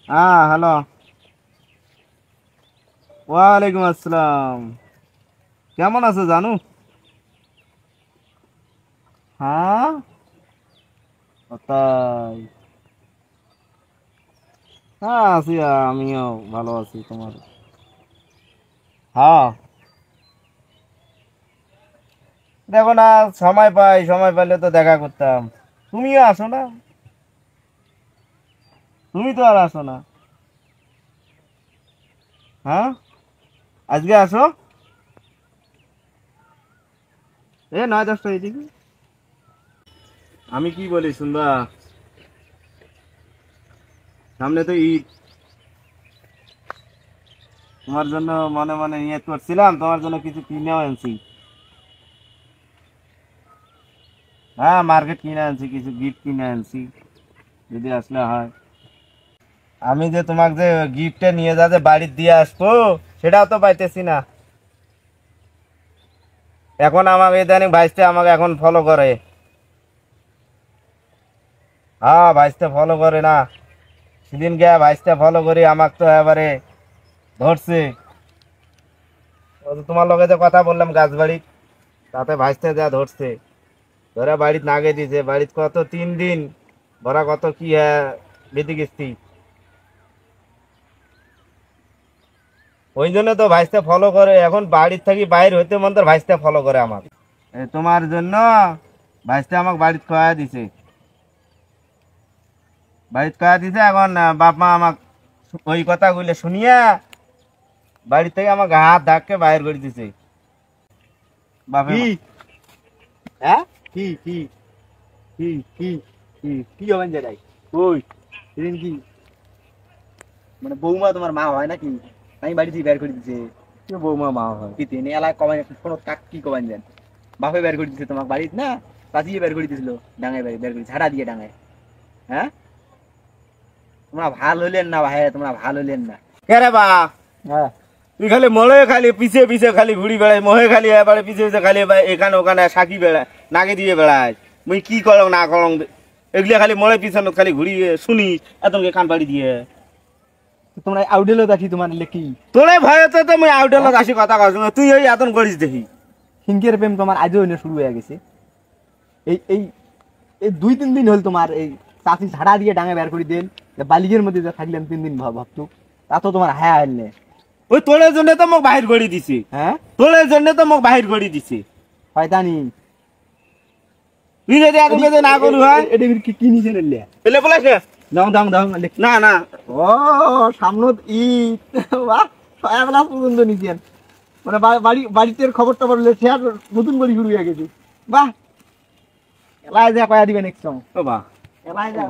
হ্যাঁ হ্যালো, ওয়ালাইকুম আসসালাম। কেমন আছো জানু? হ্যাঁ, ও তাই। হ্যাঁ আছি, আমিও ভালো আছি। তোমার? হ্যাঁ, দেখো না, সময় পাই, সময় পাইলে তো দেখা করতাম। তুমিও আসো না, তুমি তো আর আসো না। হ্যাঁ, আজকে আসো। 9-10টা এদিকে। আমি কি বলি শুনবা? সামনে তো ঈদ। তোমার জন্য মনে মনে নিয়ত করছিলাম, তোমার জন্য কিছু কিনেও আনছি। হ্যাঁ, মার্কেট কিনে আনছি, কিছু গিফট কিনে আনছি, যদি আসলে হয়। আমি যে তোমাকে যে গিফটটা নিয়ে যা যে বাড়ি দিয়ে আসবো, সেটাও তো পাইতেছি না। এখন আমাকে ইদানিং ভাইস্তে আমাকে এখন ফলো করে। হ্যাঁ, ভাইস্তে ফলো করে না। সেদিন গিয়া ভাইস্তে ফলো করি, আমাকে তো এবারে ধরছে। ও যে তোমার লগে যে কথা বললাম গাছবাড়ি, তাতে ভাইস্তে যা ধরছে, ধরে বাড়িতে নাগে দিছে। বাড়িতে কত 3 দিন ভরা, কত কি বেঁধে গেছি। ওই জন্য তো ভাইস্তে ফলো করে। এখন বাড়ির থাকি বাইর হইতে মন তোর ভাইস্তে ফলো করে আমাকে। তোমার জন্য ভাইস্তে আমাকে বাড়িতে খাওয়া দিছে। বাড়িতে খাওয়া দিছে, এখন বাপ মা আমাকে ওই কথাগুলো শুনিয়া বাড়ি থেকে আমাকে হাত ধাক্কে বাইর করে দিছে। বাপে কি? মা। হ্যাঁ, কি কি কি কি কি কি হবেন যাই? ওই সেদিন কি মানে বৌমা তোমার মা হয় নাকি? আমি বাড়ি থেকে বের করে দিছে। কি বৌমা মা হয়? কি তিনি এলাকা কমাই কোনো কাক কি কমাই দেন? বাপে বের করে দিছে তোমার বাড়িতে না? চাচিয়ে বের করে দিছিল ডাঙায় বাড়ি বের করে ঝাড়া দিয়ে ডাঙায়। হ্যাঁ, তোমরা ভাল হইলেন না ভাই, তোমরা ভাল হইলেন না। কে রে বা? হ্যাঁ, তুই খালি মলে খালি পিছে পিছে খালি ঘুরি বেড়াই, মহে খালি এবারে পিছে পিছে খালি এখানে ওখানে সাকি বেড়ায়, নাগে দিয়ে বেড়ায়। মুই কি করং না করং, এগুলি খালি মলে পিছনে খালি ঘুরি শুনি এতকে কান পাড়ি দিয়ে। তোমরা আউডেলো দেখি তোমার লেখি তোরে ভয়তে তো মুই আউটেলত আসি কথা কস না, তুই ওই এতন করিস দেখি। হিংকের প্রেম তোমার আজও এনে শুরু হয়ে গেছে। এই এই এই 2-3 দিন হল তোমার এই চাচি ঝাড়া দিয়ে ডাঙে বের করে দেন, বালিগের মধ্যে যে থাকলাম 3 দিন ভাবতো, তা তো তোমার হায়া হইলে। ওই তোরের জন্য তো মোক বাহির করে দিছি। হ্যাঁ, তোরের জন্য তো মোক বাহির করে দিছি। শয়তানি। তুই যদি এত বেজে না করু হয় এটা কি কি নিছে নিলে? পেলে বলাস না। দাও দাও দাও লেখ। না না, ও, সামনত ঈদ। বাহ, ছয়াবেলা পর্যন্ত নিছেন। মানে বাড়িতে খবর টবর লেছে আর নতুন করে শুরু হয়ে গেছে। বাহ, এলাই যা কয়া দিবেন এক সঙ্গ। ও বা এলাই যা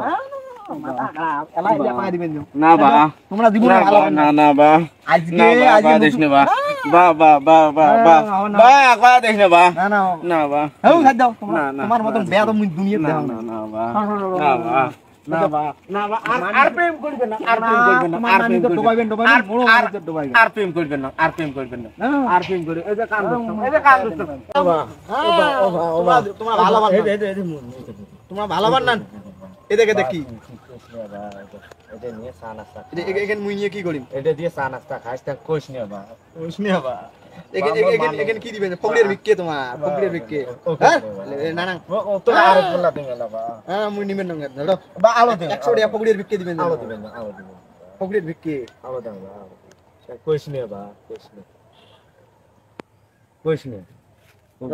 মাথা খারাপ, এলাই যা কয়া দিবেন। না বা, তোমরা জীবনে না ভালো বা, হবে না না। না বা, আজকে না বা, আজকে বা দেশ নে বা, নতুন- বা বা বা বা বা না, বা কয়া দেশ নে বা, না না না বা, হেউ খাই দাও তোমরা, না না, তোমার মতন বেয়াদ মুই দুনিয়াতে না দেখাও না না। না বা, না বা, না বা, না বা, আর প্রেম করবেন না, আর প্রেম করবেন না, তোমার আর নানি প্রেম তো করবেন ডোবাইবেন, না, ডোবাইবেন, বড় আর নানি তো ডোবাইবেন। আর প্রেম করবেন না, আর প্রেম করবেন না, হ্যাঁ। আর প্রেম করে এই যে কান ধরতাম, এই যে কান ধরতাম। ও বা, ও বা, ও বা, ও বা, তোমরা ভালো বান না। তোমরা ভালো বান না। এদিকে দেখি এটা নিয়ে চা নাস্তা এখানে মুই নিয়ে কি করিম? এটা দিয়ে চা নাস্তা খাইস, তা কোষ নিয়ে বা, কোশ নিয়ে বা এখানে কি দিবেন? ফকরির ভিক্ষে তোমার, ফকরির ভিক্ষে। হ্যাঁ, না না, ও তো আর বললা তুমি না বা, হ্যাঁ মুই নিবেন না ধরো। বা আলো দিন, 100 টাকা ফকরির ভিক্ষে দিবেন। আলো দিবেন না, আলো দিবেন, ফকরির ভিক্ষে। আলো দেন বা, কোষ নিয়ে বা, কোষ নিয়ে, কোষ নিয়ে।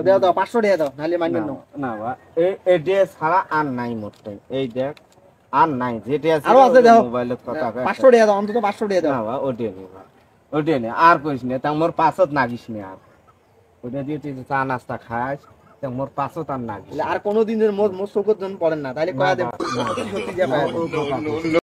দাও দাও 500 টাকা দাও, নালে মানবেন না। না বা, এই ড্রেস ছাড়া আর নাই মোটে, এই দেখ আর নাই, যেটা আছে আরো আছে দেখো। মোবাইলত কথা কয় 500 টাকা দাও, অন্তত 500 টাকা দাও। না বা, ওটা নেই বা, ওটা নেই আর কইস না, তা মোর পাছত নাগিস নি আর। ওটা দিয়ে তুই চা নাস্তা খাস, তা মোর পাছত আর নাগিস। আর কোনোদিন মোর চোখের জন্য পড়েন না, তাইলে কয়া দেব না, সত্যি যা পায়।